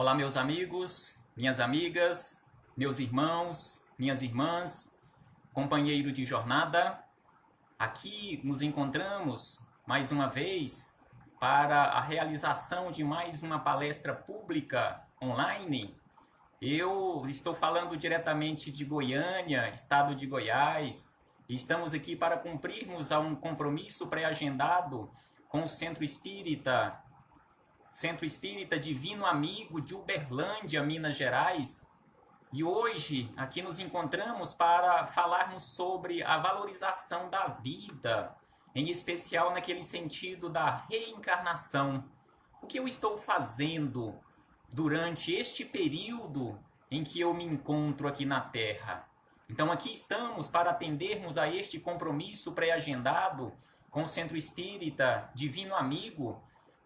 Olá, meus amigos, minhas amigas, meus irmãos, minhas irmãs, companheiro de jornada. Aqui nos encontramos mais uma vez para a realização de mais uma palestra pública online. Eu estou falando diretamente de Goiânia, estado de Goiás. Estamos aqui para cumprirmos um compromisso pré-agendado com o Centro Espírita Divino Amigo de Uberlândia, Minas Gerais. E hoje aqui nos encontramos para falarmos sobre a valorização da vida, em especial naquele sentido da reencarnação. O que eu estou fazendo durante este período em que eu me encontro aqui na Terra? Então aqui estamos para atendermos a este compromisso pré-agendado com o Centro Espírita Divino Amigo.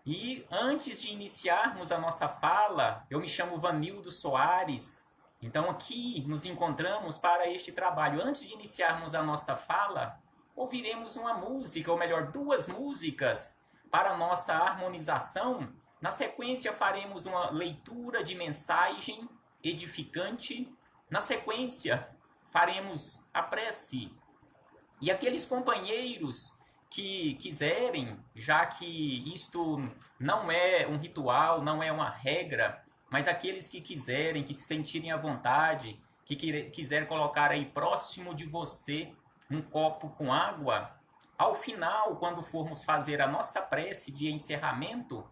E antes de iniciarmos a nossa fala, eu me chamo Vanildo Soares. Então aqui nos encontramos para este trabalho. Antes de iniciarmos a nossa fala, ouviremos uma música, ou melhor, duas músicas para a nossa harmonização. Na sequência faremos uma leitura de mensagem edificante. Na sequência faremos a prece. E aqueles companheiros que quiserem, já que isto não é um ritual, não é uma regra, mas aqueles que quiserem, que se sentirem à vontade, que quiser colocar aí próximo de você um copo com água, ao final, quando formos fazer a nossa prece de encerramento,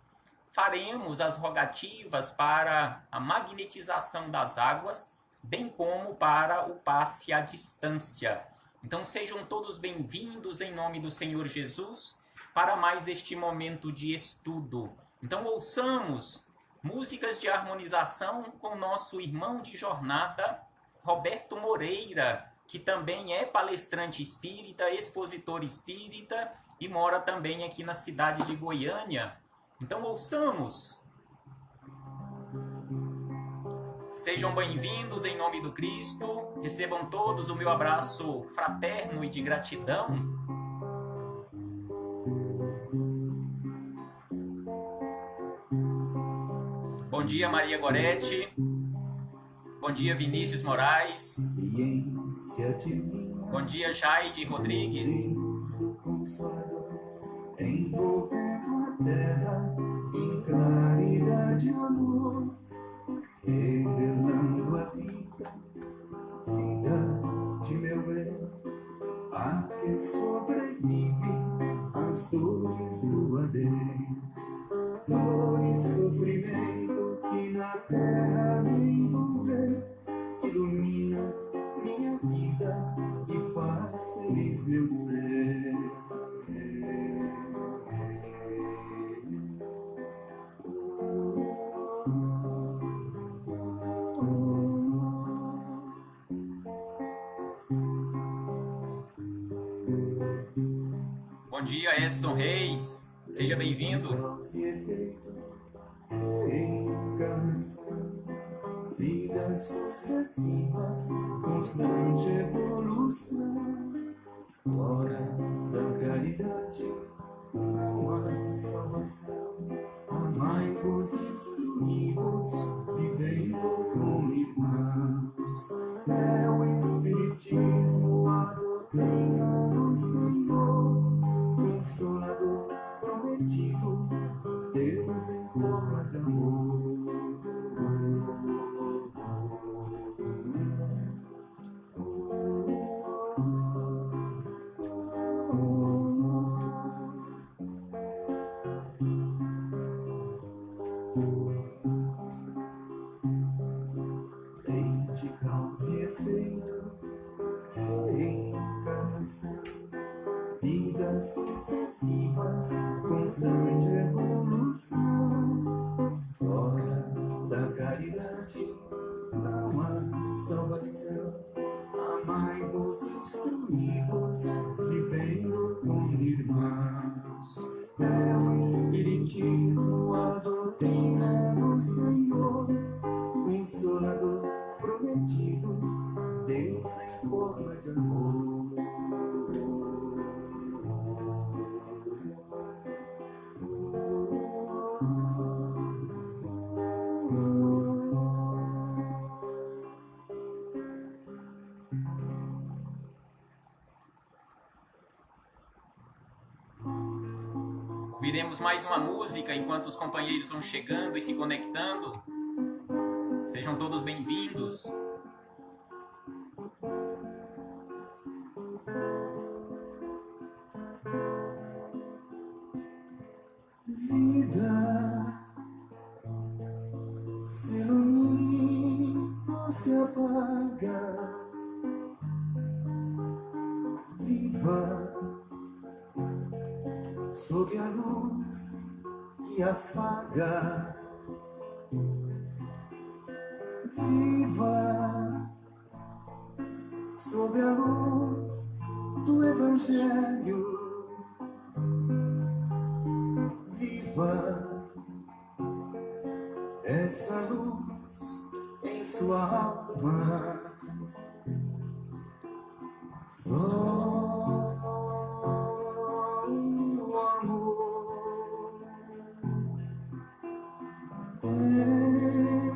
faremos as rogativas para a magnetização das águas, bem como para o passe à distância. Então sejam todos bem-vindos em nome do Senhor Jesus para mais este momento de estudo. Então ouçamos músicas de harmonização com nosso irmão de jornada, Roberto Moreira, que também é palestrante espírita, expositor espírita e mora também aqui na cidade de Goiânia. Então ouçamos. Sejam bem-vindos em nome do Cristo, recebam todos o meu abraço fraterno e de gratidão. Bom dia, Maria Goretti. Bom dia, Vinícius Moraes. Bom dia, Jaide Rodrigues. Envolvendo a terra em claridade e amor, revelando a vida de meu bem, a que sobrevive as dores do adeus, dor e sofrimento que na terra me envolveu, ilumina minha vida e faz feliz meu ser. Bom dia, Edson Reis. Seja bem-vindo. Vidas sucessivas, constante evolução. Fora da caridade, não há salvação. Amai-vos, instruí-vos, vivendo como irmãos. É o Espiritismo, a doutrina do Senhor. Consolador prometido, Deus em forma de amor. Lei de causa e efeito, reencarnação. Vidas sucessivas, constante evolução. Fora da caridade, não há salvação. Amai-vos, instruí-vos, vivendo como irmãos. É o Espiritismo, a doutrina do Senhor. Consolador prometido, Deus em forma de amor. Teremos mais uma música enquanto os companheiros vão chegando e se conectando. Sejam todos bem-vindos. Vida se ilumina, não se apaga. Viva sob a luz que afaga. Viva sob a luz do Evangelho. Viva essa luz em sua alma. Só o amor tem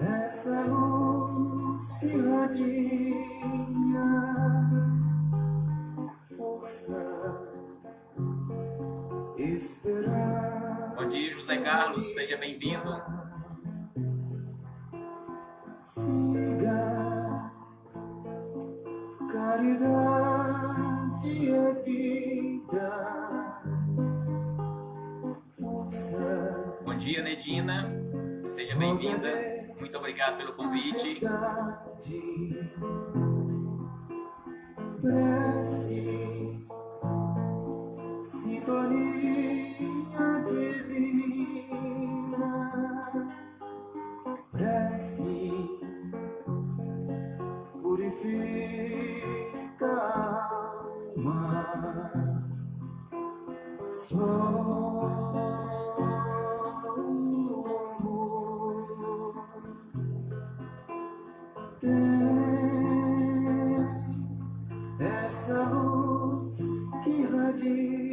essa luz que irradia força, esperança. Bom dia, José Carlos, seja bem-vindo. Siga, caridade é vida, força. Bom dia, Nedina, seja bem-vinda. Muito obrigado pelo convite. Prece, sintonia divina. Prece, purifica a alma. Só o amor tem essa luz que irradia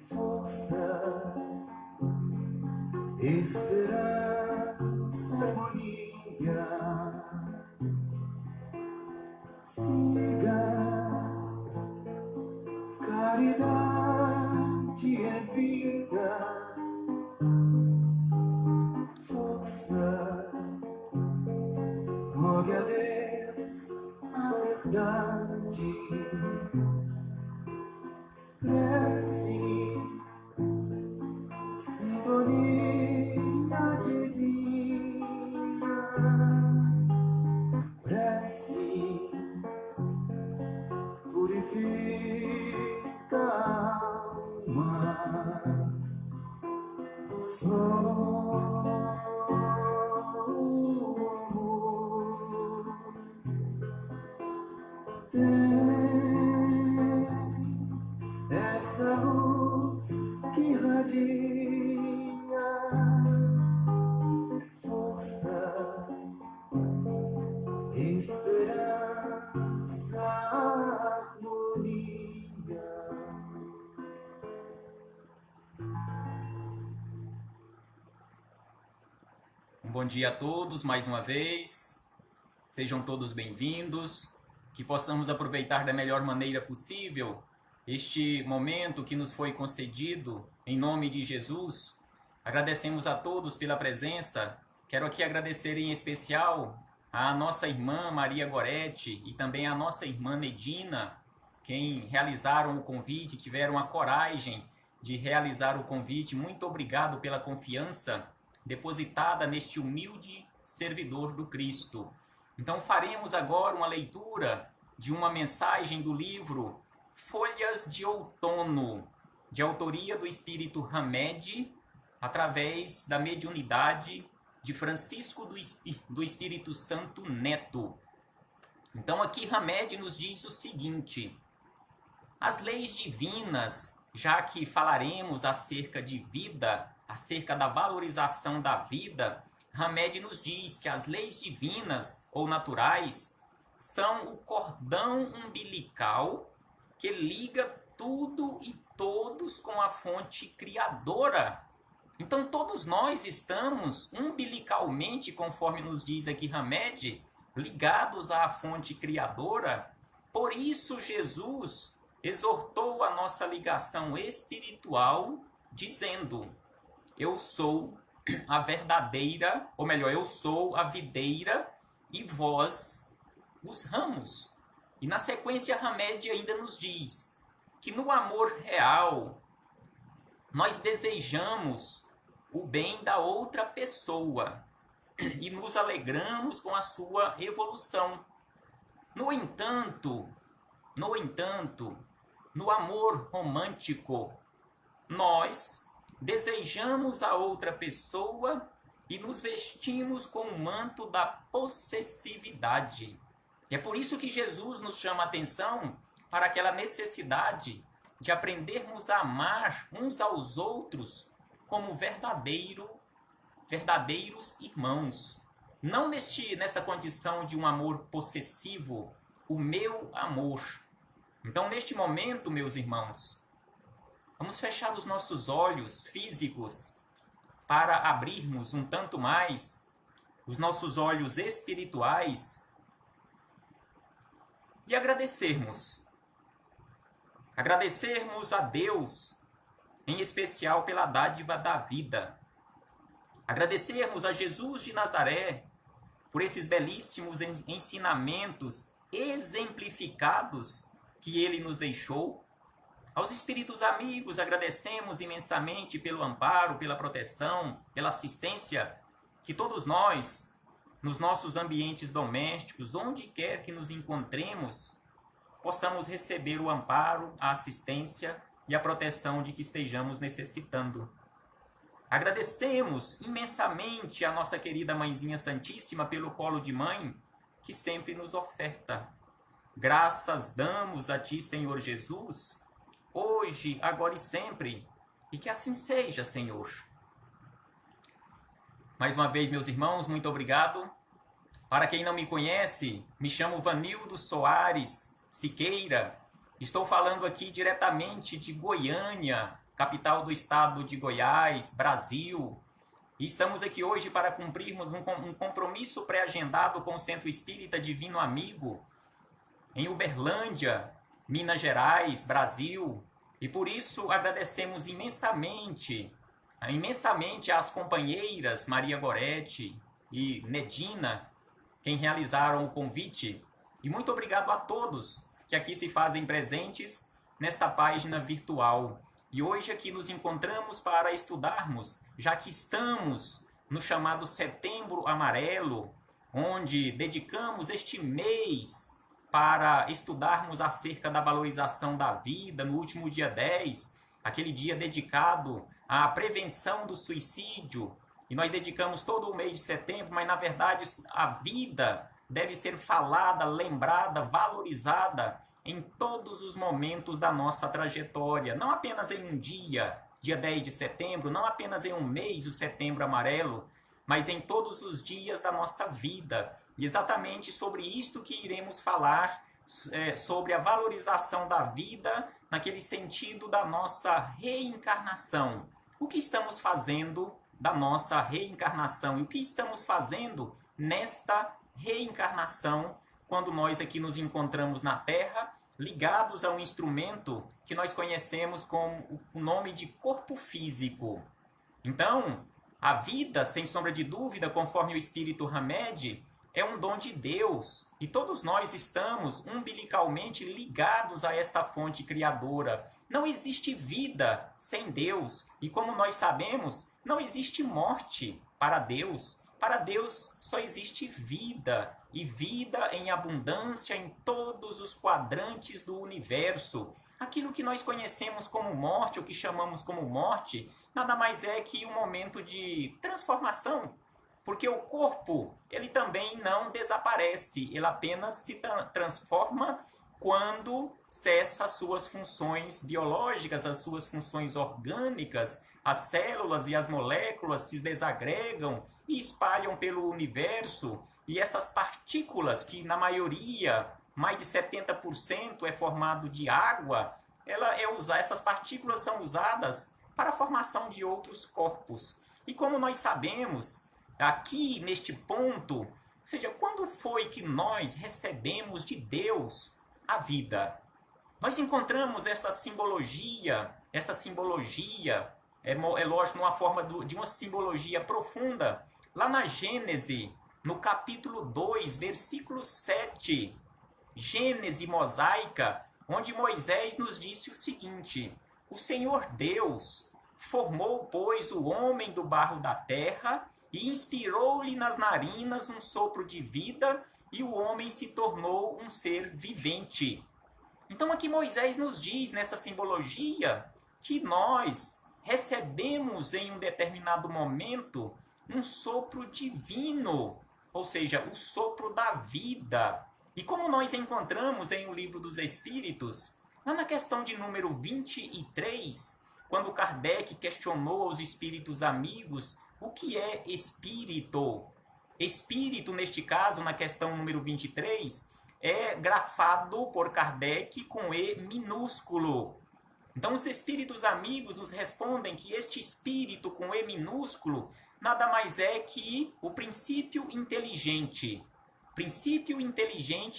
força, esperança, harmonia. Siga, caridade é vida, força, rogue a Deus a verdade. Prece, sintonia divina. Prece, purifica a alma. Só o amor tem essa luz que irradia força, esperança, harmonia. Um bom dia a todos mais uma vez. Sejam todos bem-vindos. Que possamos aproveitar da melhor maneira possível este momento que nos foi concedido em nome de Jesus. Agradecemos a todos pela presença. Quero aqui agradecer em especial a nossa irmã Maria Goretti e também a nossa irmã Nedina, quem realizaram o convite, tiveram a coragem de realizar o convite. Muito obrigado pela confiança depositada neste humilde servidor do Cristo. Então faremos agora uma leitura de uma mensagem do livro Folhas de Outono, de autoria do Espírito Hamed, através da mediunidade de Francisco do Espírito Santo Neto. Então aqui Hamed nos diz o seguinte: as leis divinas, já que falaremos acerca de vida, acerca da valorização da vida, Hamed nos diz que as leis divinas ou naturais são o cordão umbilical que liga tudo e todos com a fonte criadora. Então todos nós estamos umbilicalmente, conforme nos diz aqui Hamed, ligados à fonte criadora. Por isso Jesus, exortou a nossa ligação espiritual, dizendo: eu sou a verdadeira, ou melhor, eu sou a videira e vós os ramos. E na sequência, Hamed ainda nos diz que no amor real, nós desejamos o bem da outra pessoa e nos alegramos com a sua evolução. No entanto, no amor romântico, nós desejamos a outra pessoa e nos vestimos com o manto da possessividade. E é por isso que Jesus nos chama a atenção para aquela necessidade de aprendermos a amar uns aos outros como verdadeiros irmãos. Não nesta condição de um amor possessivo, o meu amor. Então, neste momento, meus irmãos, vamos fechar os nossos olhos físicos para abrirmos um tanto mais os nossos olhos espirituais e agradecermos. Agradecermos a Deus, em especial pela dádiva da vida. Agradecermos a Jesus de Nazaré por esses belíssimos ensinamentos exemplificados que ele nos deixou. Aos espíritos amigos, agradecemos imensamente pelo amparo, pela proteção, pela assistência que todos nós, nos nossos ambientes domésticos, onde quer que nos encontremos, possamos receber o amparo, a assistência e a proteção de que estejamos necessitando. Agradecemos imensamente a nossa querida Mãezinha Santíssima pelo colo de mãe que sempre nos oferta. Graças damos a Ti, Senhor Jesus, hoje, agora e sempre, e que assim seja, Senhor. Mais uma vez, meus irmãos, muito obrigado. Para quem não me conhece, me chamo Vanildo Soares Siqueira. Estou falando aqui diretamente de Goiânia, capital do estado de Goiás, Brasil. E estamos aqui hoje para cumprirmos um compromisso pré-agendado com o Centro Espírita Divino Amigo, em Uberlândia, Minas Gerais, Brasil. E por isso agradecemos imensamente às companheiras Maria Goretti e Nedina, quem realizaram o convite. E muito obrigado a todos que aqui se fazem presentes nesta página virtual. E hoje aqui nos encontramos para estudarmos, já que estamos no chamado Setembro Amarelo, onde dedicamos este mês para estudarmos acerca da valorização da vida, no último dia 10, aquele dia dedicado à prevenção do suicídio. E nós dedicamos todo o mês de setembro, mas na verdade a vida deve ser falada, lembrada, valorizada em todos os momentos da nossa trajetória. Não apenas em um dia 10 de setembro, não apenas em um mês, o Setembro Amarelo, mas em todos os dias da nossa vida. E exatamente sobre isto que iremos falar, sobre a valorização da vida, naquele sentido da nossa reencarnação. O que estamos fazendo da nossa reencarnação? E o que estamos fazendo nesta reencarnação, quando nós aqui nos encontramos na Terra, ligados a um instrumento que nós conhecemos com o nome de corpo físico. Então, a vida, sem sombra de dúvida, conforme o Espírito Hamed, é um dom de Deus. E todos nós estamos umbilicalmente ligados a esta fonte criadora. Não existe vida sem Deus. E como nós sabemos, não existe morte para Deus. Para Deus só existe vida. E vida em abundância em todos os quadrantes do universo. Aquilo que nós conhecemos como morte, ou que chamamos como morte, nada mais é que um momento de transformação. Porque o corpo, ele também não desaparece, ele apenas se transforma quando cessa as suas funções biológicas, as suas funções orgânicas, as células e as moléculas se desagregam e espalham pelo universo, e essas partículas, que na maioria, mais de 70% é formado de água, essas partículas são usadas para a formação de outros corpos. E como nós sabemos, aqui neste ponto, ou seja, quando foi que nós recebemos de Deus a vida? nós encontramos esta simbologia, é lógico, numa forma de uma simbologia profunda, lá na Gênese, no capítulo 2, versículo 7, Gênese mosaica, onde Moisés nos disse o seguinte: o Senhor Deus formou, pois, o homem do barro da terra e inspirou-lhe nas narinas um sopro de vida, e o homem se tornou um ser vivente. Então aqui Moisés nos diz, nesta simbologia, que nós recebemos em um determinado momento um sopro divino, ou seja, o sopro da vida. E como nós encontramos em O Livro dos Espíritos, lá na questão de número 23, quando Kardec questionou aos espíritos amigos o que é espírito. Espírito, neste caso, na questão número 23, é grafado por Kardec com E minúsculo. Então, os espíritos amigos nos respondem que este espírito com E minúsculo nada mais é que o princípio inteligente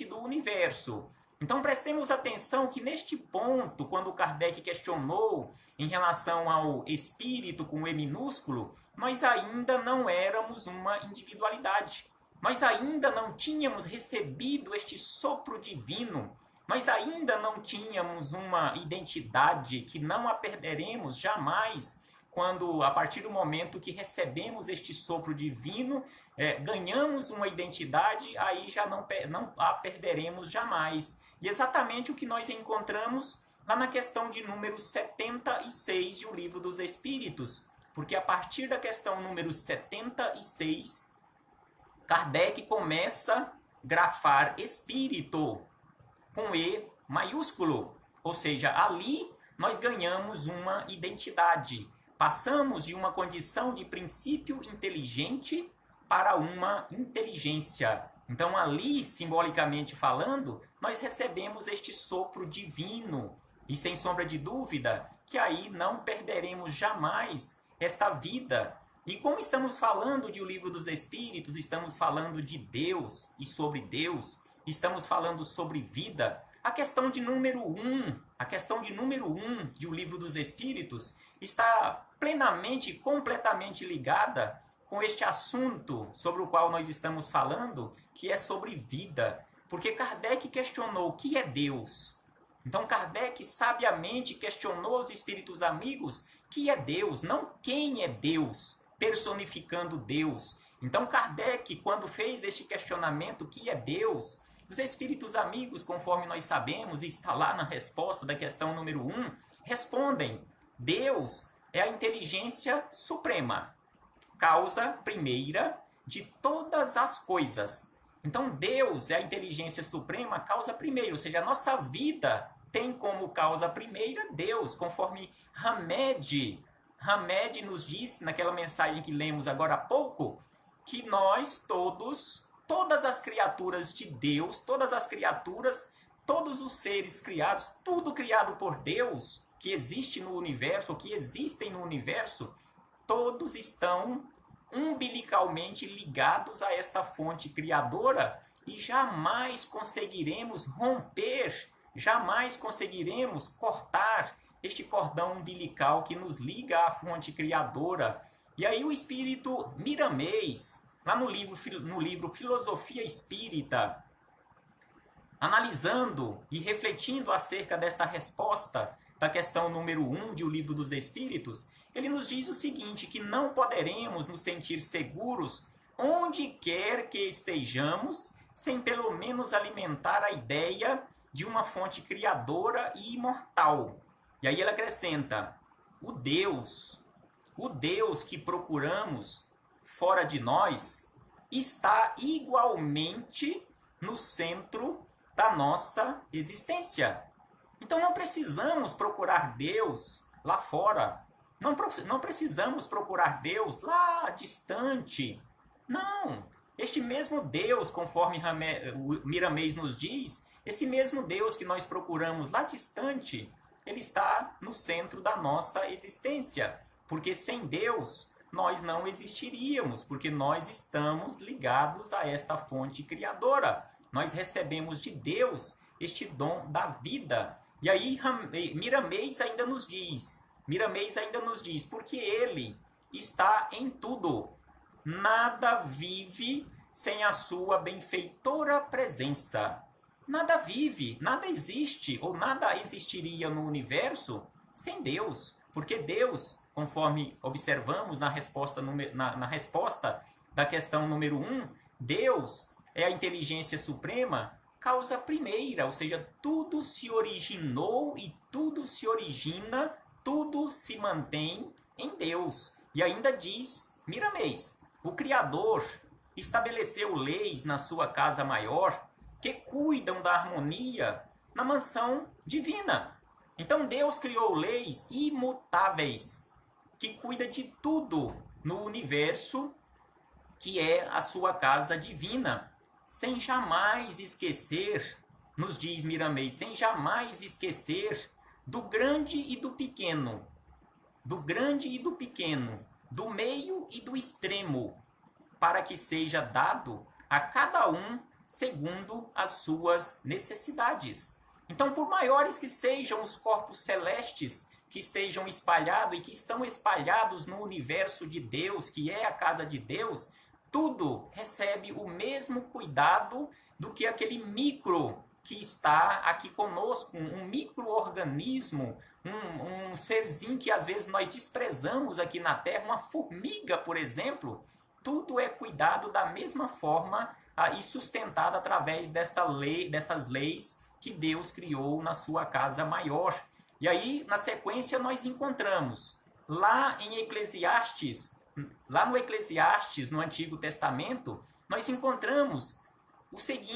do universo. Então, prestemos atenção que neste ponto, quando Kardec questionou em relação ao espírito com E minúsculo, nós ainda não éramos uma individualidade. Nós ainda não tínhamos recebido este sopro divino. Nós ainda não tínhamos uma identidade que não a perderemos jamais quando, a partir do momento que recebemos este sopro divino, ganhamos uma identidade, aí já não a perderemos jamais. E exatamente o que nós encontramos lá na questão de número 76 de O Livro dos Espíritos. Porque a partir da questão número 76, Kardec começa a grafar espírito com E maiúsculo. Ou seja, ali nós ganhamos uma identidade. Passamos de uma condição de princípio inteligente para uma inteligência. Então, ali, simbolicamente falando, nós recebemos este sopro divino. E sem sombra de dúvida, que aí não perderemos jamais esta vida. E como estamos falando de O Livro dos Espíritos, estamos falando de Deus e sobre Deus, estamos falando sobre vida, a questão de número 1, de O Livro dos Espíritos está plenamente, completamente ligada com este assunto sobre o qual nós estamos falando, que é sobre vida. Porque Kardec questionou o que é Deus. Então Kardec sabiamente questionou os espíritos amigos que é Deus, não quem é Deus, personificando Deus. Então Kardec, quando fez este questionamento, o que é Deus, os espíritos amigos, conforme nós sabemos, e está lá na resposta da questão número 1, respondem: Deus é a inteligência suprema, causa primeira de todas as coisas. Então Deus é a inteligência suprema, causa primeira, ou seja, a nossa vida tem como causa primeira Deus, conforme Hamed nos disse naquela mensagem que lemos agora há pouco, que nós todas as criaturas de Deus, todas as criaturas, todos os seres criados, tudo criado por Deus, que existe no universo, que existem no universo, todos estão umbilicalmente ligados a esta fonte criadora e jamais conseguiremos romper, jamais conseguiremos cortar este cordão umbilical que nos liga à fonte criadora. E aí o espírito Miramês, lá no livro Filosofia Espírita, analisando e refletindo acerca desta resposta da questão número 1 de O Livro dos Espíritos, ele nos diz o seguinte, que não poderemos nos sentir seguros onde quer que estejamos, sem pelo menos alimentar a ideia de uma fonte criadora e imortal. E aí ele acrescenta: o Deus que procuramos fora de nós está igualmente no centro da nossa existência. Então não precisamos procurar Deus lá fora, não precisamos procurar Deus lá distante. Não, este mesmo Deus, conforme Miramês nos diz, esse mesmo Deus que nós procuramos lá distante, ele está no centro da nossa existência, porque sem Deus nós não existiríamos, porque nós estamos ligados a esta fonte criadora. Nós recebemos de Deus este dom da vida. E aí Miramês ainda nos diz, porque ele está em tudo. Nada vive sem a sua benfeitora presença. Nada vive, nada existe ou nada existiria no universo sem Deus. Porque Deus, conforme observamos na resposta, na resposta da questão número 1, Deus é a inteligência suprema, causa primeira, ou seja, tudo se originou e tudo se origina, tudo se mantém em Deus. E ainda diz Miramês, o Criador estabeleceu leis na sua casa maior que cuidam da harmonia na mansão divina. Então Deus criou leis imutáveis que cuida de tudo no universo que é a sua casa divina, sem jamais esquecer, nos diz Miramês, sem jamais esquecer do grande e do pequeno, do meio e do extremo, para que seja dado a cada um segundo as suas necessidades. Então, por maiores que sejam os corpos celestes que estejam espalhados e que estão espalhados no universo de Deus, que é a casa de Deus, tudo recebe o mesmo cuidado do que aquele micro que está aqui conosco, um micro-organismo, um serzinho que às vezes nós desprezamos aqui na Terra, uma formiga, por exemplo. Tudo é cuidado da mesma forma e sustentado através dessas leis que Deus criou na sua casa maior. E aí, na sequência, nós encontramos lá em Eclesiastes, lá no Eclesiastes, no Antigo Testamento, nós encontramos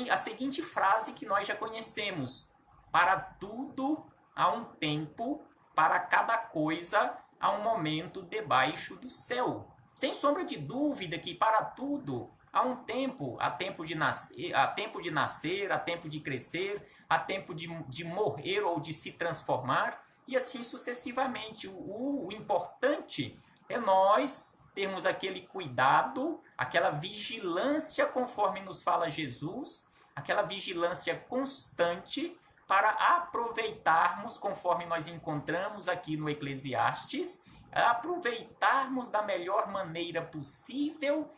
a seguinte frase que nós já conhecemos: para tudo há um tempo, para cada coisa há um momento debaixo do céu. Sem sombra de dúvida que para tudo há um tempo, há tempo de nascer, há tempo de crescer, há tempo de morrer ou de se transformar, e assim sucessivamente. O importante é nós termos aquele cuidado, aquela vigilância, conforme nos fala Jesus, aquela vigilância constante para aproveitarmos, conforme nós encontramos aqui no Eclesiastes, aproveitarmos da melhor maneira possível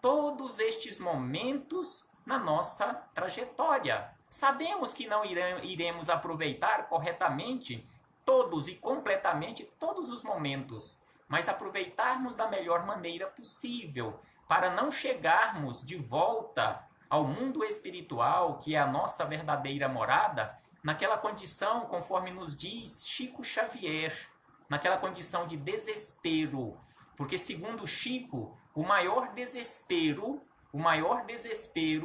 todos estes momentos na nossa trajetória. Sabemos que não iremos aproveitar corretamente todos e completamente todos os momentos, mas aproveitarmos da melhor maneira possível, para não chegarmos de volta ao mundo espiritual, que é a nossa verdadeira morada, naquela condição, conforme nos diz Chico Xavier, naquela condição de desespero. Porque, segundo Chico, o maior desespero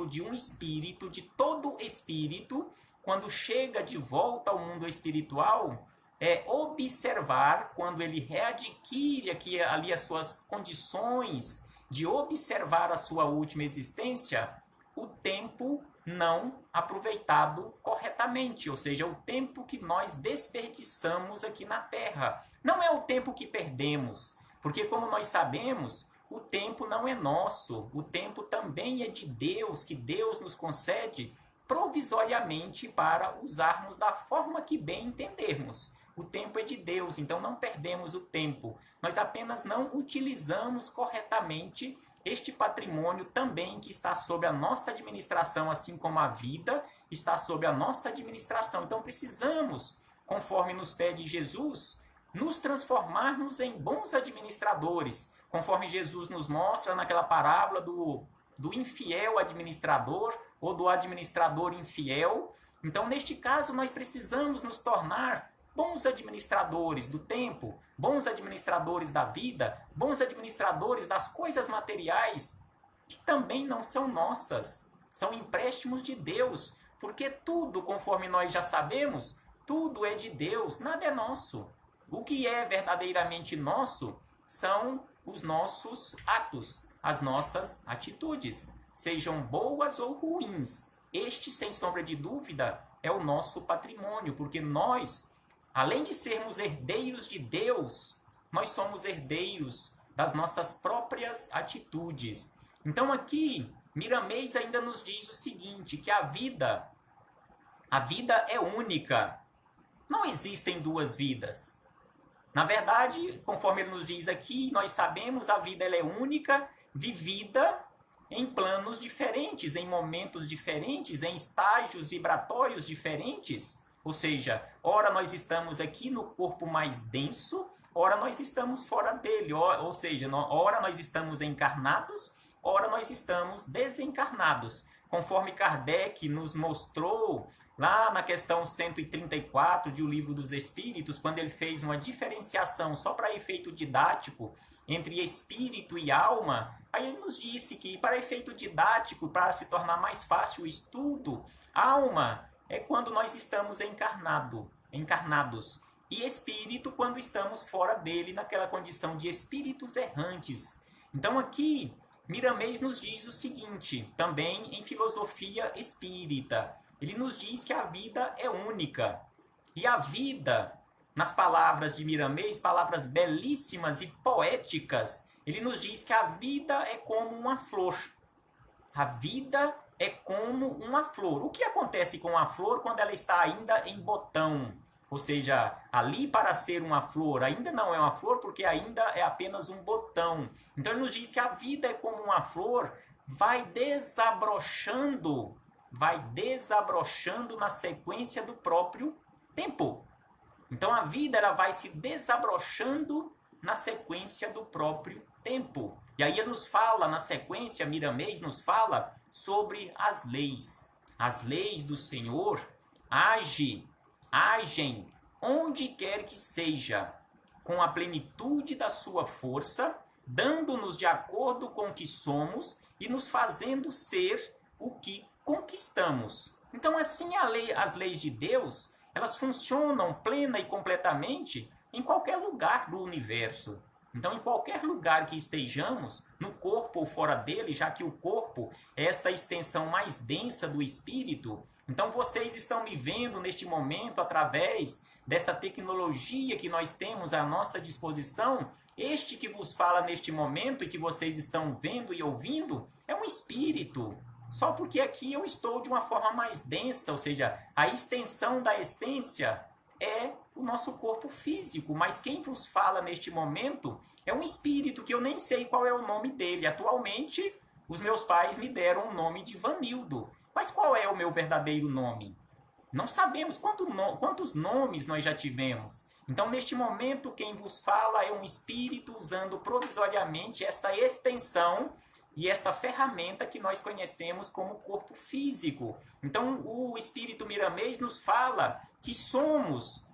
de um espírito, de todo espírito, quando chega de volta ao mundo espiritual, é observar, quando ele readquire aqui, ali as suas condições de observar a sua última existência, o tempo não aproveitado corretamente, ou seja, o tempo que nós desperdiçamos aqui na Terra. Não é o tempo que perdemos, porque como nós sabemos, o tempo não é nosso, o tempo também é de Deus, que Deus nos concede provisoriamente para usarmos da forma que bem entendermos. O tempo é de Deus, então não perdemos o tempo. Nós apenas não utilizamos corretamente este patrimônio também que está sob a nossa administração, assim como a vida está sob a nossa administração. Então precisamos, conforme nos pede Jesus, nos transformarmos em bons administradores, conforme Jesus nos mostra naquela parábola do infiel administrador ou do administrador infiel. Então, neste caso, nós precisamos nos tornar bons administradores do tempo, bons administradores da vida, bons administradores das coisas materiais, que também não são nossas, são empréstimos de Deus, porque tudo, conforme nós já sabemos, tudo é de Deus, nada é nosso. O que é verdadeiramente nosso são os nossos atos, as nossas atitudes, sejam boas ou ruins. Este, sem sombra de dúvida, é o nosso patrimônio, porque nós, além de sermos herdeiros de Deus, nós somos herdeiros das nossas próprias atitudes. Então aqui, Miramês ainda nos diz o seguinte, que a vida é única. Não existem duas vidas. Na verdade, conforme ele nos diz aqui, nós sabemos a vida ela é única, vivida em planos diferentes, em momentos diferentes, em estágios vibratórios diferentes. Ou seja, ora nós estamos aqui no corpo mais denso, ora nós estamos fora dele. Ou seja, ora nós estamos encarnados, ora nós estamos desencarnados. Conforme Kardec nos mostrou lá na questão 134 de O Livro dos Espíritos, quando ele fez uma diferenciação só para efeito didático entre espírito e alma, aí ele nos disse que para efeito didático, para se tornar mais fácil o estudo, alma é quando nós estamos encarnados, e espírito quando estamos fora dele, naquela condição de espíritos errantes. Então aqui Miramês nos diz o seguinte, também em Filosofia Espírita. Ele nos diz que a vida é única. E a vida, nas palavras de Miramês, palavras belíssimas e poéticas, ele nos diz que a vida é como uma flor. A vida é como uma flor. O que acontece com a flor quando ela está ainda em botão? Ou seja, ali para ser uma flor, ainda não é uma flor porque ainda é apenas um botão. Então ele nos diz que a vida é como uma flor, vai desabrochando na sequência do próprio tempo. Então a vida ela vai se desabrochando na sequência do próprio tempo. E aí ele nos fala, na sequência, Miramês nos fala sobre as leis. As leis do Senhor agem onde quer que seja, com a plenitude da sua força, dando-nos de acordo com o que somos e nos fazendo ser o que conquistamos. Então, assim, as leis de Deus, elas funcionam plena e completamente em qualquer lugar do universo. Então, em qualquer lugar que estejamos, no corpo ou fora dele, já que o corpo é esta extensão mais densa do espírito, então vocês estão me vendo neste momento através desta tecnologia que nós temos à nossa disposição. Este que vos fala neste momento e que vocês estão vendo e ouvindo é um espírito. Só porque aqui eu estou de uma forma mais densa, ou seja, a extensão da essência é o nosso corpo físico, mas quem vos fala neste momento é um espírito que eu nem sei qual é o nome dele. Atualmente, os meus pais me deram o nome de Vanildo. Mas qual é o meu verdadeiro nome? Não sabemos quantos nomes nós já tivemos. Então, neste momento, quem vos fala é um espírito usando provisoriamente esta extensão e esta ferramenta que nós conhecemos como corpo físico. Então, o espírito Miramês nos fala que somos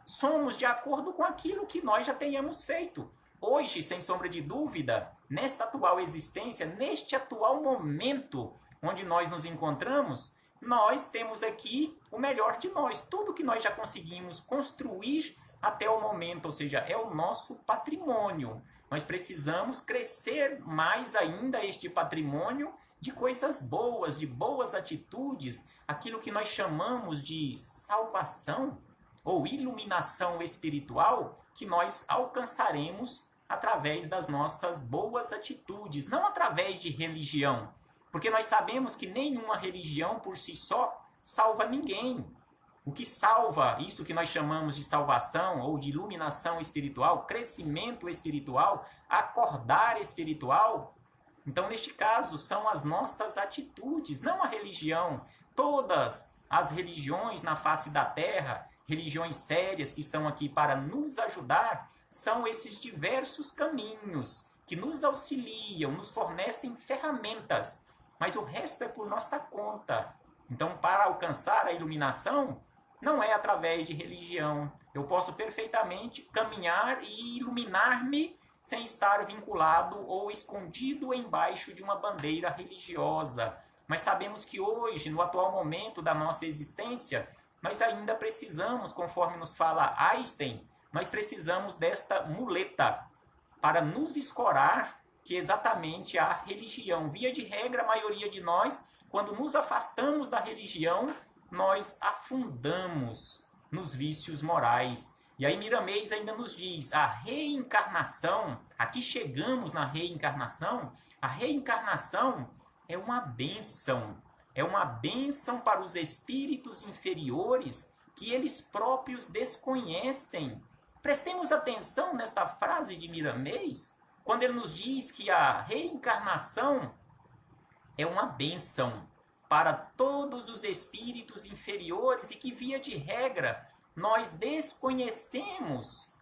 de acordo com aquilo que nós já tenhamos feito. Hoje, sem sombra de dúvida, nesta atual existência, neste atual momento onde nós nos encontramos, nós temos aqui o melhor de nós. Tudo que nós já conseguimos construir até o momento, ou seja, é o nosso patrimônio. Nós precisamos crescer mais ainda este patrimônio de coisas boas, de boas atitudes, aquilo que nós chamamos de salvação ou iluminação espiritual, que nós alcançaremos através das nossas boas atitudes, não através de religião. Porque nós sabemos que nenhuma religião por si só salva ninguém. O que salva, isso que nós chamamos de salvação ou de iluminação espiritual, crescimento espiritual, acordar espiritual, então neste caso são as nossas atitudes, não a religião. Todas as religiões na face da terra, religiões sérias que estão aqui para nos ajudar, são esses diversos caminhos que nos auxiliam, nos fornecem ferramentas, mas o resto é por nossa conta. Então, para alcançar a iluminação, não é através de religião. Eu posso perfeitamente caminhar e iluminar-me sem estar vinculado ou escondido embaixo de uma bandeira religiosa. Mas sabemos que hoje, no atual momento da nossa existência, nós ainda precisamos, conforme nos fala Einstein, nós precisamos desta muleta para nos escorar, que é exatamente a religião. Via de regra, a maioria de nós, quando nos afastamos da religião, nós afundamos nos vícios morais. E aí Miramês ainda nos diz, a reencarnação, aqui chegamos na reencarnação, a reencarnação é uma bênção para os espíritos inferiores que eles próprios desconhecem. Prestemos atenção nesta frase de Miramês, quando ele nos diz que a reencarnação é uma bênção para todos os espíritos inferiores e que, via de regra, nós desconhecemos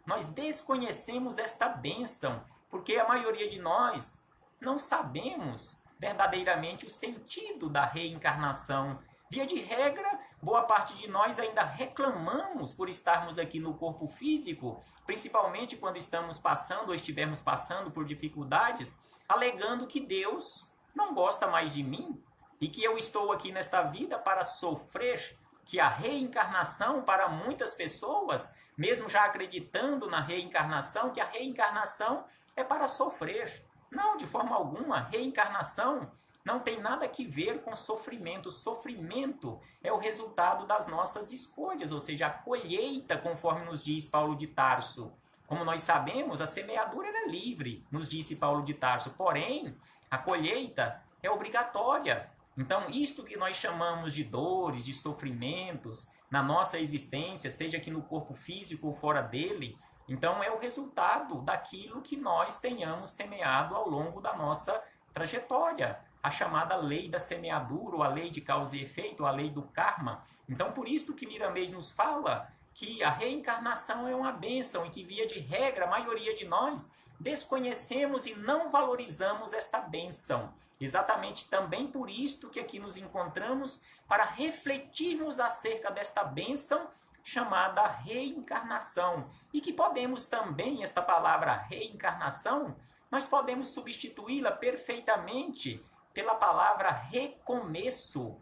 esta bênção, porque a maioria de nós não sabemos verdadeiramente o sentido da reencarnação. Via de regra, boa parte de nós ainda reclamamos por estarmos aqui no corpo físico, principalmente quando estamos passando ou estivermos passando por dificuldades, alegando que Deus não gosta mais de mim e que eu estou aqui nesta vida para sofrer, que a reencarnação para muitas pessoas, mesmo já acreditando na reencarnação, que a reencarnação é para sofrer. Não, de forma alguma, reencarnação não tem nada a ver com sofrimento. Sofrimento é o resultado das nossas escolhas, ou seja, a colheita, conforme nos diz Paulo de Tarso. Como nós sabemos, a semeadura é livre, nos disse Paulo de Tarso, porém, a colheita é obrigatória. Então, isto que nós chamamos de dores, de sofrimentos na nossa existência, seja aqui no corpo físico ou fora dele, então é o resultado daquilo que nós tenhamos semeado ao longo da nossa trajetória. A chamada lei da semeadura, ou a lei de causa e efeito, ou a lei do karma. Então, por isso que Miramês nos fala que a reencarnação é uma bênção e que, via de regra, a maioria de nós desconhecemos e não valorizamos esta bênção. Exatamente também por isto que aqui nos encontramos para refletirmos acerca desta bênção chamada reencarnação. E que podemos também, esta palavra reencarnação, nós podemos substituí-la perfeitamente pela palavra recomeço.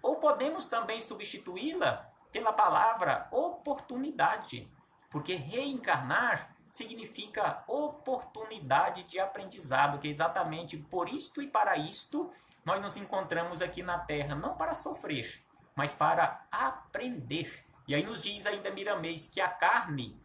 Ou podemos também substituí-la pela palavra oportunidade. Porque reencarnar significa oportunidade de aprendizado, que é exatamente por isto e para isto nós nos encontramos aqui na Terra, não para sofrer, mas para aprender. E aí nos diz ainda Miramês que a carne,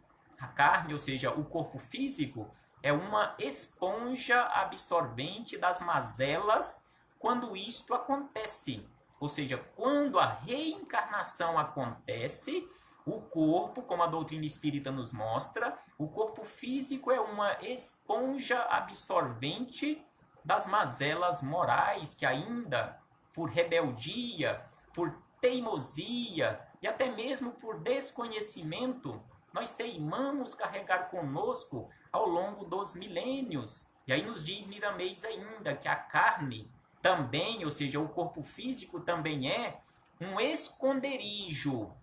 ou seja, o corpo físico, é uma esponja absorvente das mazelas quando isto acontece. Ou seja, quando a reencarnação acontece, o corpo, como a doutrina espírita nos mostra, o corpo físico é uma esponja absorvente das mazelas morais que ainda, por rebeldia, por teimosia e até mesmo por desconhecimento, nós teimamos carregar conosco ao longo dos milênios. E aí nos diz Miramês ainda que a carne também, ou seja, o corpo físico também é um esconderijo,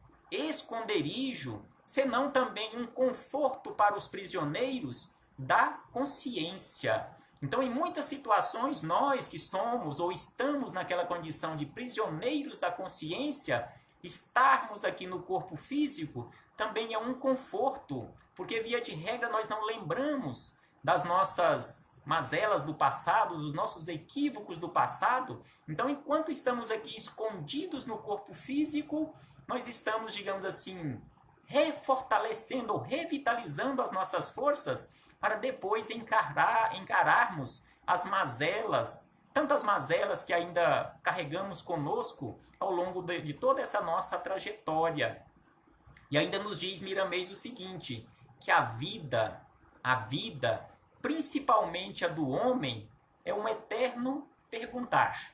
senão também um conforto para os prisioneiros da consciência. Então, em muitas situações, nós que somos ou estamos naquela condição de prisioneiros da consciência, estarmos aqui no corpo físico também é um conforto, porque via de regra nós não lembramos das nossas mazelas do passado, dos nossos equívocos do passado. Então, enquanto estamos aqui escondidos no corpo físico, nós estamos, digamos assim, refortalecendo ou revitalizando as nossas forças para depois encararmos as mazelas, tantas mazelas que ainda carregamos conosco ao longo de toda essa nossa trajetória. E ainda nos diz Miramês o seguinte, que a vida, principalmente a do homem, é um eterno perguntar.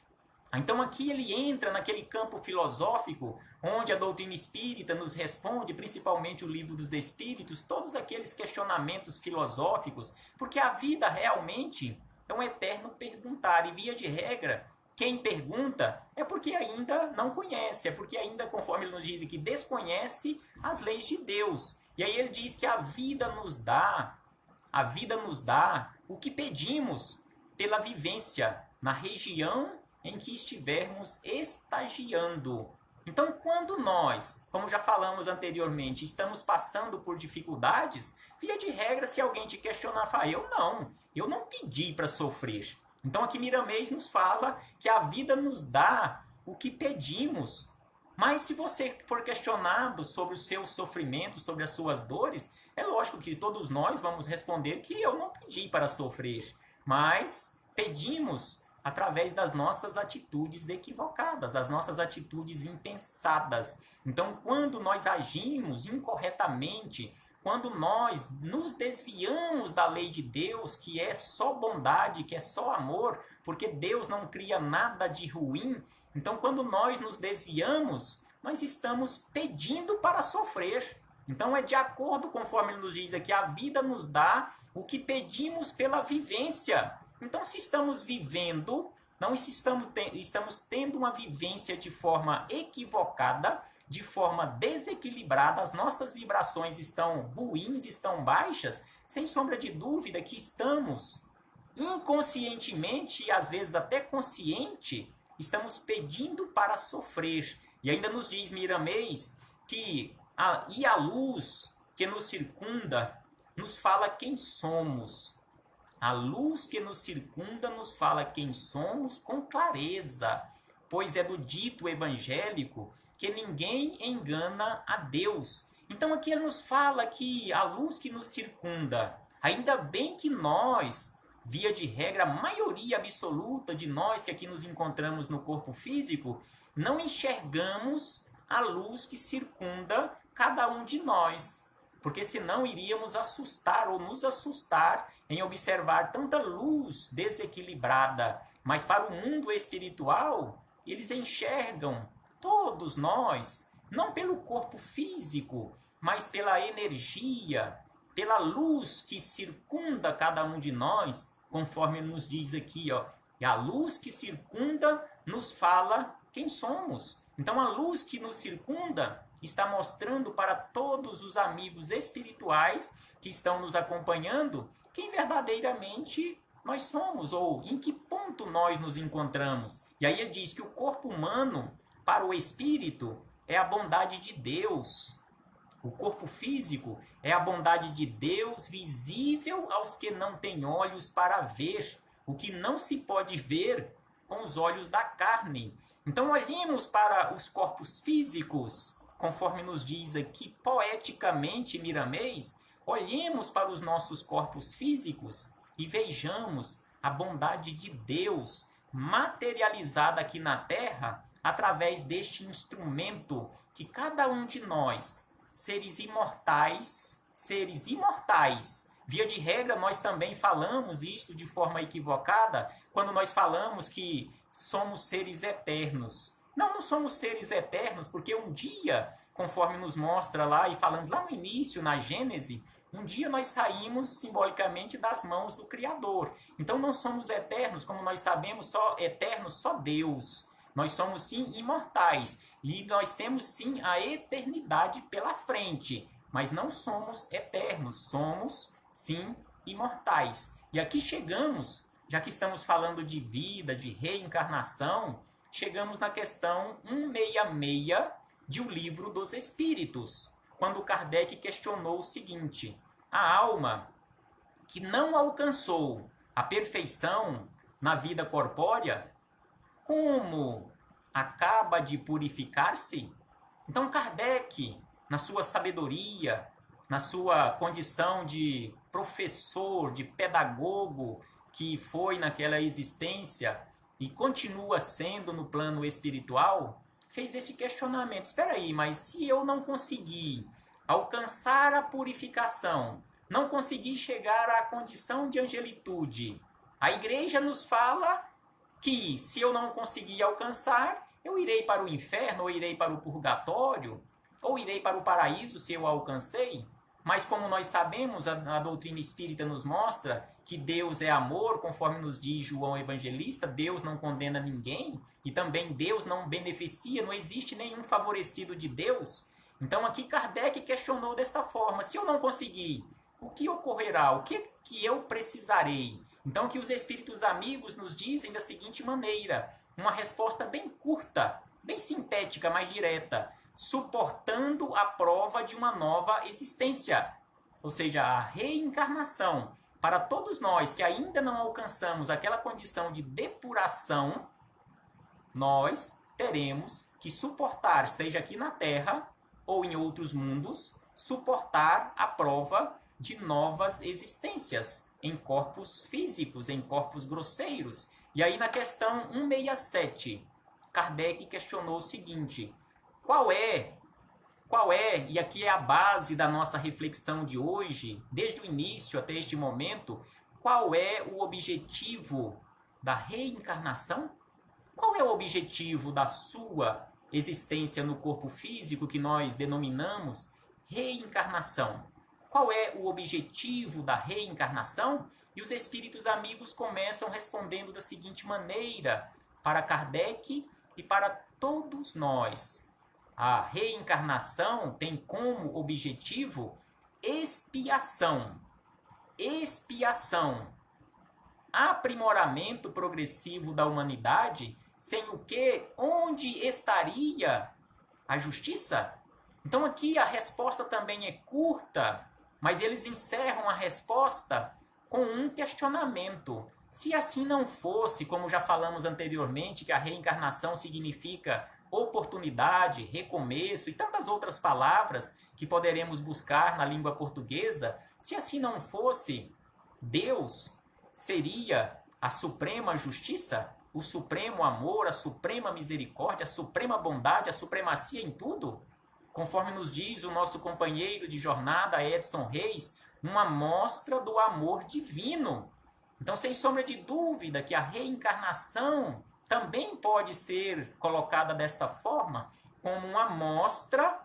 Então aqui ele entra naquele campo filosófico, onde a doutrina espírita nos responde, principalmente o Livro dos Espíritos, todos aqueles questionamentos filosóficos, porque a vida realmente é um eterno perguntar, e via de regra, quem pergunta é porque ainda não conhece, é porque ainda, conforme ele nos diz, que desconhece as leis de Deus. E aí ele diz que a vida nos dá o que pedimos pela vivência na região em que estivermos estagiando. Então, quando nós, como já falamos anteriormente, estamos passando por dificuldades, via de regra, se alguém te questionar, fala, eu não pedi para sofrer. Então, aqui Miramês nos fala que a vida nos dá o que pedimos. Mas se você for questionado sobre o seu sofrimento, sobre as suas dores, é lógico que todos nós vamos responder que eu não pedi para sofrer, mas pedimos através das nossas atitudes equivocadas, das nossas atitudes impensadas. Então, quando nós agimos incorretamente, quando nós nos desviamos da lei de Deus, que é só bondade, que é só amor, porque Deus não cria nada de ruim, então quando nós nos desviamos, nós estamos pedindo para sofrer. Então é de acordo, conforme ele nos diz aqui, a vida nos dá o que pedimos pela vivência. Então, se estamos vivendo, não estamos tendo uma vivência de forma equivocada, de forma desequilibrada, as nossas vibrações estão ruins, estão baixas, sem sombra de dúvida que estamos inconscientemente e às vezes até consciente, estamos pedindo para sofrer. E ainda nos diz Miramês que a luz que nos circunda nos fala quem somos. A luz que nos circunda nos fala quem somos com clareza, pois é do dito evangélico que ninguém engana a Deus. Então aqui ele nos fala que a luz que nos circunda, ainda bem que nós, via de regra, a maioria absoluta de nós que aqui nos encontramos no corpo físico, não enxergamos a luz que circunda cada um de nós, porque senão iríamos assustar ou nos assustar em observar tanta luz desequilibrada. Mas para o mundo espiritual, eles enxergam todos nós, não pelo corpo físico, mas pela energia, pela luz que circunda cada um de nós, conforme nos diz aqui, ó, e a luz que circunda nos fala quem somos. Então a luz que nos circunda está mostrando para todos os amigos espirituais que estão nos acompanhando quem verdadeiramente nós somos, ou em que ponto nós nos encontramos. E aí ele diz que o corpo humano, para o espírito, é a bondade de Deus. O corpo físico é a bondade de Deus visível aos que não têm olhos para ver, o que não se pode ver com os olhos da carne. Então olhemos para os corpos físicos, conforme nos diz aqui poeticamente Miramês, olhemos para os nossos corpos físicos e vejamos a bondade de Deus materializada aqui na Terra através deste instrumento que cada um de nós, seres imortais, via de regra nós também falamos isto de forma equivocada quando nós falamos que somos seres eternos. Não somos seres eternos, porque um dia, conforme nos mostra lá, e falamos lá no início, na Gênese, um dia nós saímos simbolicamente das mãos do Criador. Então não somos eternos, como nós sabemos, só eternos, só Deus. Nós somos sim imortais, e nós temos sim a eternidade pela frente, mas não somos eternos, somos sim imortais. E aqui chegamos, já que estamos falando de vida, de reencarnação, chegamos na questão 166 de O Livro dos Espíritos, quando Kardec questionou o seguinte: a alma que não alcançou a perfeição na vida corpórea, como acaba de purificar-se? Então Kardec, na sua sabedoria, na sua condição de professor, de pedagogo, que foi naquela existência e continua sendo no plano espiritual, fez esse questionamento. Espera aí, mas se eu não conseguir alcançar a purificação, não conseguir chegar à condição de angelitude, a igreja nos fala que se eu não conseguir alcançar, eu irei para o inferno, ou irei para o purgatório, ou irei para o paraíso se eu alcancei. Mas como nós sabemos, a doutrina espírita nos mostra que Deus é amor, conforme nos diz João Evangelista, Deus não condena ninguém, e também Deus não beneficia, não existe nenhum favorecido de Deus. Então aqui Kardec questionou desta forma: se eu não conseguir, o que ocorrerá? O que eu precisarei? Então que os espíritos amigos nos dizem da seguinte maneira, uma resposta bem curta, bem sintética, mas direta: suportando a prova de uma nova existência, ou seja, a reencarnação. Para todos nós que ainda não alcançamos aquela condição de depuração, nós teremos que suportar, seja aqui na Terra ou em outros mundos, suportar a prova de novas existências. em corpos físicos, em corpos grosseiros. E aí na questão 167, Kardec questionou o seguinte: qual é, e aqui é a base da nossa reflexão de hoje, desde o início até este momento, qual é o objetivo da reencarnação? Qual é o objetivo da sua existência no corpo físico que nós denominamos reencarnação? Qual é o objetivo da reencarnação? E os espíritos amigos começam respondendo da seguinte maneira para Kardec e para todos nós. A reencarnação tem como objetivo expiação. Expiação. Aprimoramento progressivo da humanidade, sem o que, onde estaria a justiça? Então aqui a resposta também é curta, mas eles encerram a resposta com um questionamento. Se assim não fosse, como já falamos anteriormente, que a reencarnação significa oportunidade, recomeço e tantas outras palavras que poderemos buscar na língua portuguesa, se assim não fosse, Deus seria a suprema justiça, o supremo amor, a suprema misericórdia, a suprema bondade, a supremacia em tudo? Conforme nos diz o nosso companheiro de jornada, Edson Reis, uma mostra do amor divino. Então, sem sombra de dúvida que a reencarnação também pode ser colocada desta forma, como uma mostra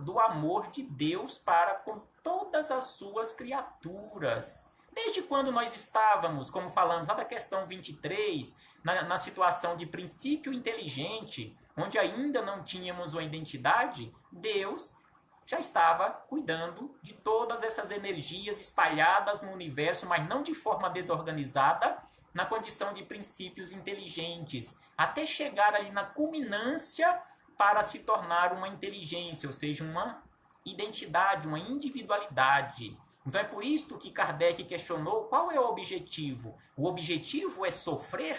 do amor de Deus para com todas as suas criaturas. Desde quando nós estávamos, como falamos lá da questão 23, na situação de princípio inteligente, onde ainda não tínhamos uma identidade, Deus já estava cuidando de todas essas energias espalhadas no universo, mas não de forma desorganizada, na condição de princípios inteligentes, até chegar ali na culminância para se tornar uma inteligência, ou seja, uma identidade, uma individualidade. Então é por isso que Kardec questionou qual é o objetivo. O objetivo é sofrer?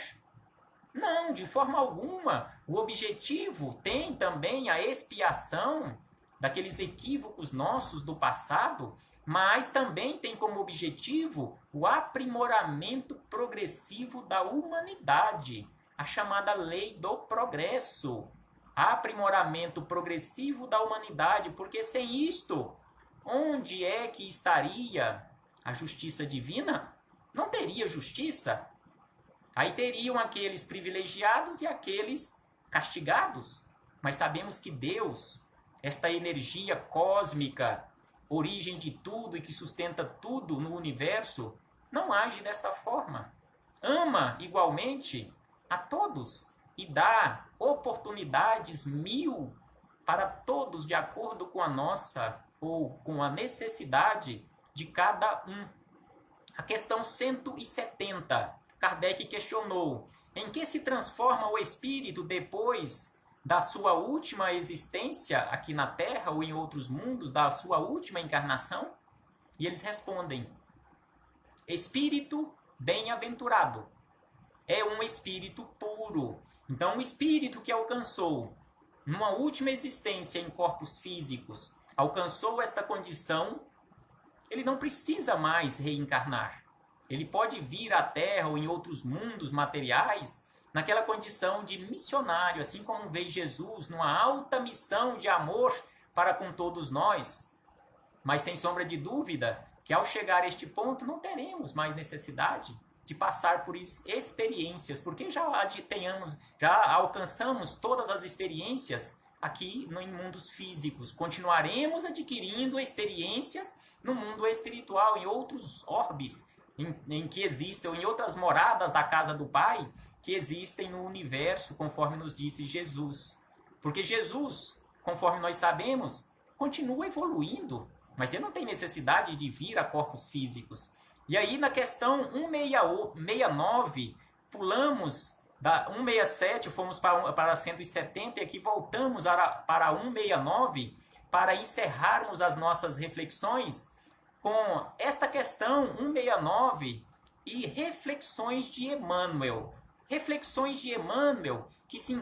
Não, de forma alguma. O objetivo tem também a expiação daqueles equívocos nossos do passado, mas também tem como objetivo o aprimoramento progressivo da humanidade, a chamada lei do progresso. Aprimoramento progressivo da humanidade, porque sem isto, onde é que estaria a justiça divina? Não teria justiça. Aí teriam aqueles privilegiados e aqueles castigados. Mas sabemos que Deus, esta energia cósmica, origem de tudo e que sustenta tudo no universo, não age desta forma. Ama igualmente a todos e dá oportunidades 1000 para todos de acordo com a nossa ou com a necessidade de cada um. A questão 170, Kardec questionou: em que se transforma o espírito depois da sua última existência aqui na Terra ou em outros mundos, da sua última encarnação? E eles respondem: espírito bem-aventurado. É um espírito puro. Então, o espírito que alcançou, numa última existência em corpos físicos, alcançou esta condição, ele não precisa mais reencarnar. Ele pode vir à Terra ou em outros mundos materiais naquela condição de missionário, assim como veio Jesus numa alta missão de amor para com todos nós. Mas sem sombra de dúvida que ao chegar a este ponto não teremos mais necessidade de passar por experiências, porque já alcançamos todas as experiências aqui em mundos físicos. Continuaremos adquirindo experiências no mundo espiritual, em outros orbes em que existem, ou em outras moradas da casa do Pai, que existem no universo, conforme nos disse Jesus. Porque Jesus, conforme nós sabemos, continua evoluindo, mas ele não tem necessidade de vir a corpos físicos. E aí, na questão 169, pulamos da 167, fomos para 170, e aqui voltamos para 169, para encerrarmos as nossas reflexões com esta questão 169 e reflexões de Emmanuel. Reflexões de Emmanuel que se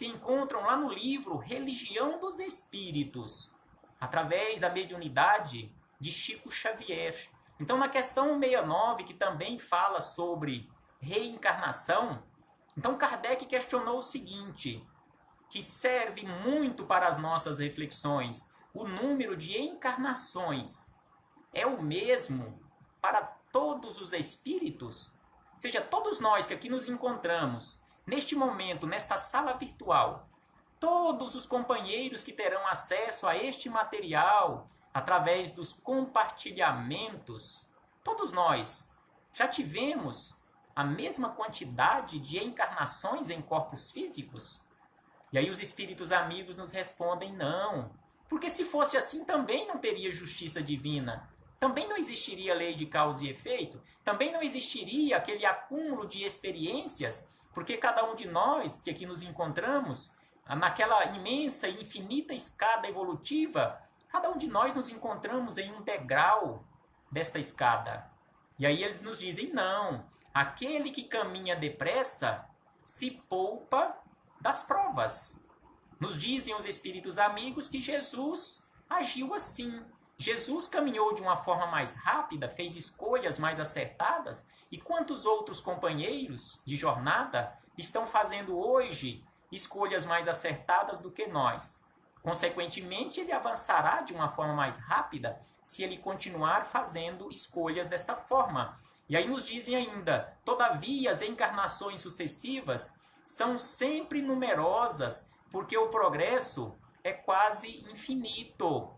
encontram lá no livro Religião dos Espíritos. Através da mediunidade de Chico Xavier. Então, na questão 69, que também fala sobre reencarnação, então Kardec questionou o seguinte, que serve muito para as nossas reflexões: o número de encarnações é o mesmo para todos os espíritos? Ou seja, todos nós que aqui nos encontramos, neste momento, nesta sala virtual, todos os companheiros que terão acesso a este material através dos compartilhamentos, todos nós já tivemos a mesma quantidade de encarnações em corpos físicos? E aí os espíritos amigos nos respondem não. Porque se fosse assim também não teria justiça divina. Também não existiria lei de causa e efeito. Também não existiria aquele acúmulo de experiências. Porque cada um de nós que aqui nos encontramos, naquela imensa e infinita escada evolutiva, cada um de nós nos encontramos em um degrau desta escada. E aí eles nos dizem não. Aquele que caminha depressa se poupa das provas. Nos dizem os espíritos amigos que Jesus agiu assim. Jesus caminhou de uma forma mais rápida, fez escolhas mais acertadas, e quantos outros companheiros de jornada estão fazendo hoje escolhas mais acertadas do que nós? Consequentemente, ele avançará de uma forma mais rápida se ele continuar fazendo escolhas desta forma. E aí nos dizem ainda, todavia as encarnações sucessivas são sempre numerosas, porque o progresso é quase infinito.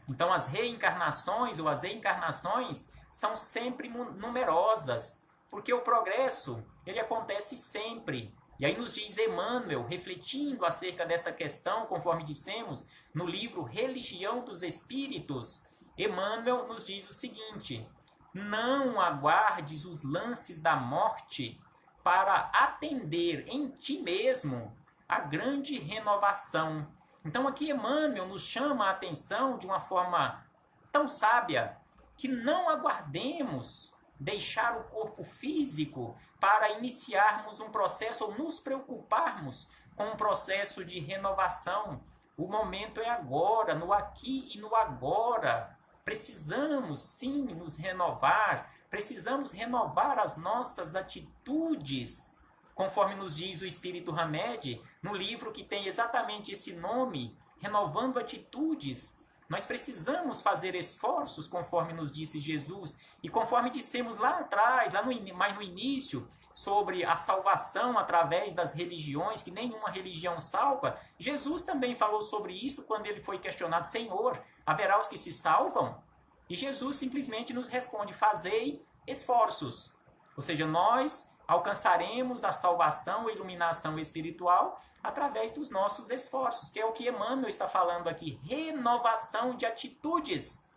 Então as reencarnações ou as encarnações são sempre numerosas, porque o progresso ele acontece sempre. E aí nos diz Emmanuel, refletindo acerca desta questão, conforme dissemos, no livro Religião dos Espíritos, Emmanuel nos diz o seguinte: não aguardes os lances da morte para atender em ti mesmo a grande renovação. Então aqui Emmanuel nos chama a atenção de uma forma tão sábia que não aguardemos deixar o corpo físico para iniciarmos um processo ou nos preocuparmos com um processo de renovação. O momento é agora, no aqui e no agora. Precisamos sim nos renovar, precisamos renovar as nossas atitudes, conforme nos diz o Espírito Hamed, no livro que tem exatamente esse nome, Renovando Atitudes. Nós precisamos fazer esforços, conforme nos disse Jesus, e conforme dissemos lá atrás, mais no início, sobre a salvação através das religiões, que nenhuma religião salva, Jesus também falou sobre isso quando ele foi questionado: Senhor, haverá os que se salvam? E Jesus simplesmente nos responde: fazei esforços. Ou seja, nós alcançaremos a salvação, a iluminação espiritual através dos nossos esforços, que é o que Emmanuel está falando aqui. Renovação de atitudes.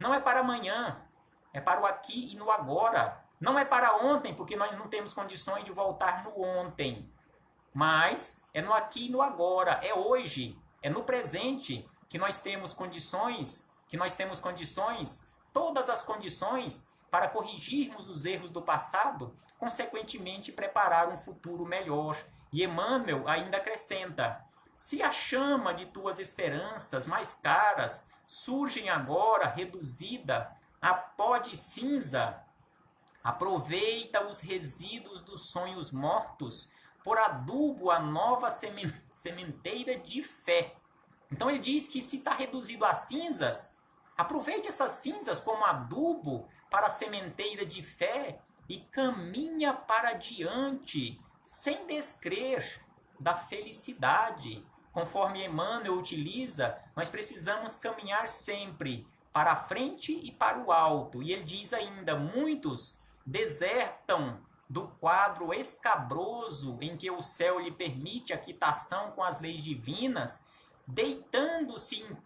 Não é para amanhã, é para o aqui e no agora. Não é para ontem, porque nós não temos condições de voltar no ontem. Mas é no aqui e no agora, é hoje, é no presente que nós temos condições, todas as condições para corrigirmos os erros do passado, consequentemente preparar um futuro melhor. E Emmanuel ainda acrescenta: se a chama de tuas esperanças mais caras surgem agora reduzida a pó de cinza, aproveita os resíduos dos sonhos mortos por adubo a nova sementeira de fé. Então ele diz que se está reduzido a cinzas, aproveite essas cinzas como adubo para a sementeira de fé e caminha para diante, sem descrer da felicidade. Conforme Emmanuel utiliza, nós precisamos caminhar sempre para a frente e para o alto. E ele diz ainda: muitos desertam do quadro escabroso em que o céu lhe permite a quitação com as leis divinas, deitando-lhe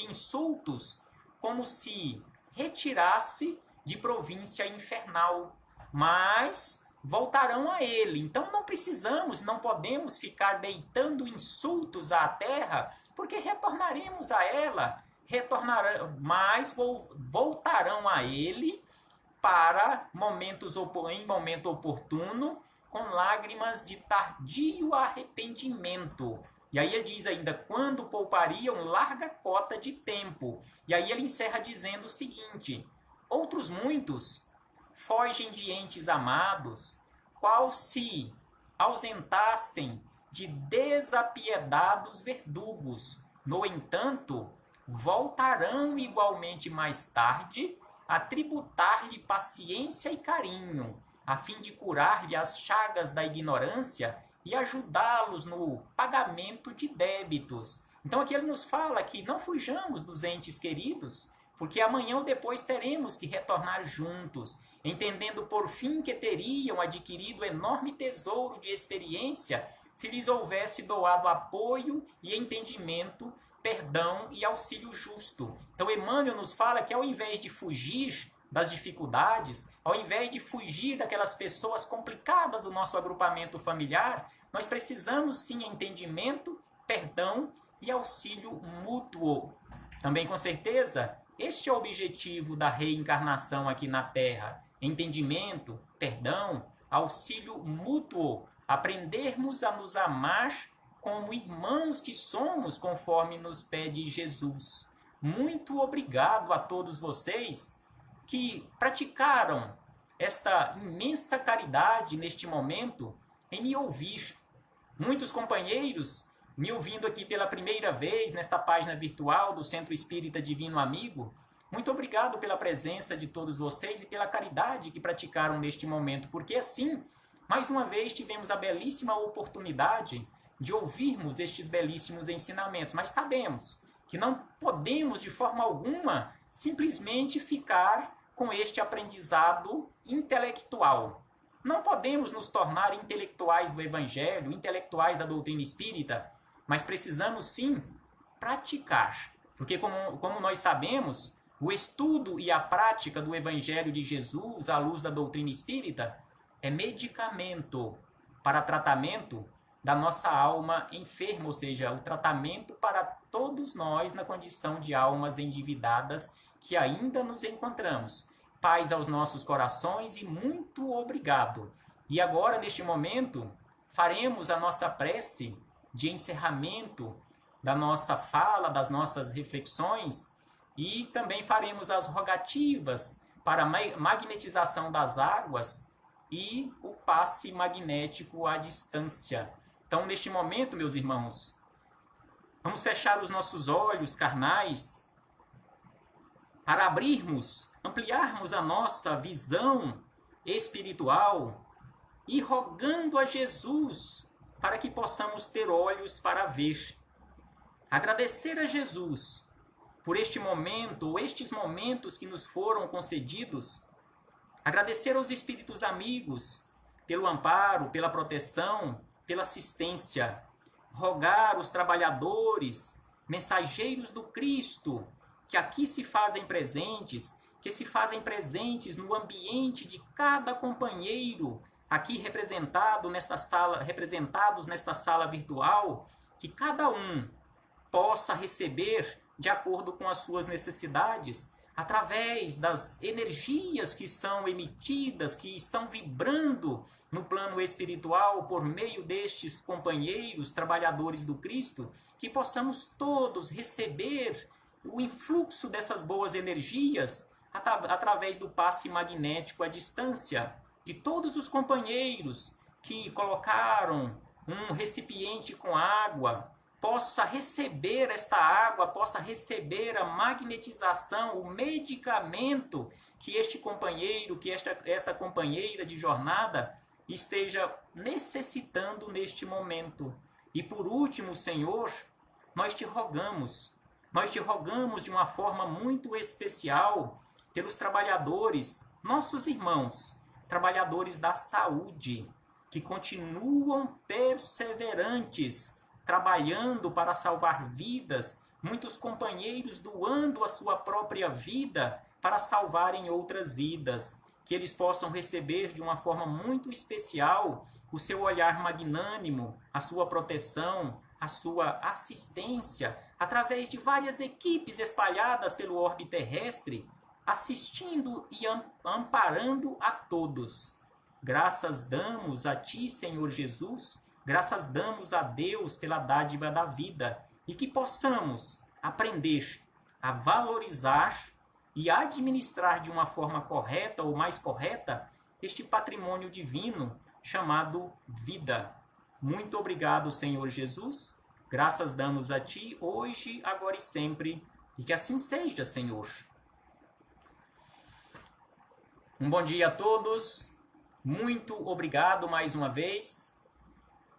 insultos, como se retirasse de província infernal, mas voltarão a ele. Então não podemos ficar deitando insultos à terra, porque retornaremos a ela, mas voltarão a ele para em momento oportuno, com lágrimas de tardio arrependimento. E aí ele diz ainda, quando poupariam larga cota de tempo. E aí ele encerra dizendo o seguinte, outros muitos fogem de entes amados, qual se ausentassem de desapiedados verdugos. No entanto, voltarão igualmente mais tarde a tributar-lhe paciência e carinho, a fim de curar-lhe as chagas da ignorância e ajudá-los no pagamento de débitos. Então aqui ele nos fala que não fujamos dos entes queridos, porque amanhã ou depois teremos que retornar juntos, entendendo por fim que teriam adquirido enorme tesouro de experiência se lhes houvesse doado apoio e entendimento, perdão e auxílio justo. Então Emmanuel nos fala que ao invés de fugir das dificuldades, ao invés de fugir daquelas pessoas complicadas do nosso agrupamento familiar, nós precisamos sim entendimento, perdão e auxílio mútuo. Também com certeza, este é o objetivo da reencarnação aqui na Terra. Entendimento, perdão, auxílio mútuo, aprendermos a nos amar como irmãos que somos, conforme nos pede Jesus. Muito obrigado a todos vocês que praticaram esta imensa caridade neste momento em me ouvir. Muitos companheiros me ouvindo aqui pela primeira vez nesta página virtual do Centro Espírita Divino Amigo. Muito obrigado pela presença de todos vocês e pela caridade que praticaram neste momento, porque assim, mais uma vez, tivemos a belíssima oportunidade de ouvirmos estes belíssimos ensinamentos, mas sabemos que não podemos de forma alguma simplesmente ficar com este aprendizado intelectual. Não podemos nos tornar intelectuais do Evangelho, intelectuais da doutrina espírita, mas precisamos sim praticar. Porque como nós sabemos, o estudo e a prática do Evangelho de Jesus à luz da doutrina espírita é medicamento para tratamento da nossa alma enferma, ou seja, o tratamento para todos nós na condição de almas endividadas que ainda nos encontramos. Paz aos nossos corações e muito obrigado. E agora, neste momento, faremos a nossa prece de encerramento da nossa fala, das nossas reflexões, e também faremos as rogativas para a magnetização das águas e o passe magnético à distância. Então, neste momento, meus irmãos, vamos fechar os nossos olhos carnais para ampliarmos a nossa visão espiritual e rogando a Jesus para que possamos ter olhos para ver. Agradecer a Jesus por este momento, ou estes momentos que nos foram concedidos. Agradecer aos espíritos amigos pelo amparo, pela proteção, pela assistência. Rogar aos trabalhadores, mensageiros do Cristo, que aqui se fazem presentes, que se fazem presentes no ambiente de cada companheiro, aqui representados nesta sala virtual, que cada um possa receber de acordo com as suas necessidades, através das energias que são emitidas, que estão vibrando no plano espiritual por meio destes companheiros, trabalhadores do Cristo, que possamos todos receber o influxo dessas boas energias através do passe magnético à distância, de todos os companheiros que colocaram um recipiente com água, possa receber esta água, possa receber a magnetização, o medicamento que este companheiro, que esta companheira de jornada esteja necessitando neste momento. E por último, Senhor, nós te rogamos de uma forma muito especial pelos trabalhadores, nossos irmãos, trabalhadores da saúde, que continuam perseverantes, trabalhando para salvar vidas, muitos companheiros doando a sua própria vida para salvarem outras vidas, que eles possam receber de uma forma muito especial o seu olhar magnânimo, a sua proteção, a sua assistência, através de várias equipes espalhadas pelo orbe terrestre, assistindo e amparando a todos. Graças damos a Ti, Senhor Jesus, Graças damos a Deus pela dádiva da vida e que possamos aprender a valorizar e administrar de uma forma correta ou mais correta este patrimônio divino chamado vida. Muito obrigado, Senhor Jesus. Graças damos a Ti hoje, agora e sempre, e que assim seja, Senhor. Um bom dia a todos. Muito obrigado mais uma vez.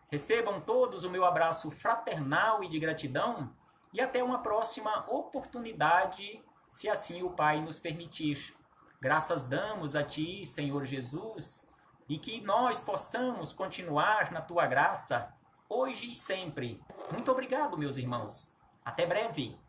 Recebam todos o meu abraço fraternal e de gratidão e até uma próxima oportunidade, se assim o Pai nos permitir. Graças damos a Ti, Senhor Jesus, e que nós possamos continuar na Tua graça, hoje e sempre. Muito obrigado, meus irmãos. Até breve.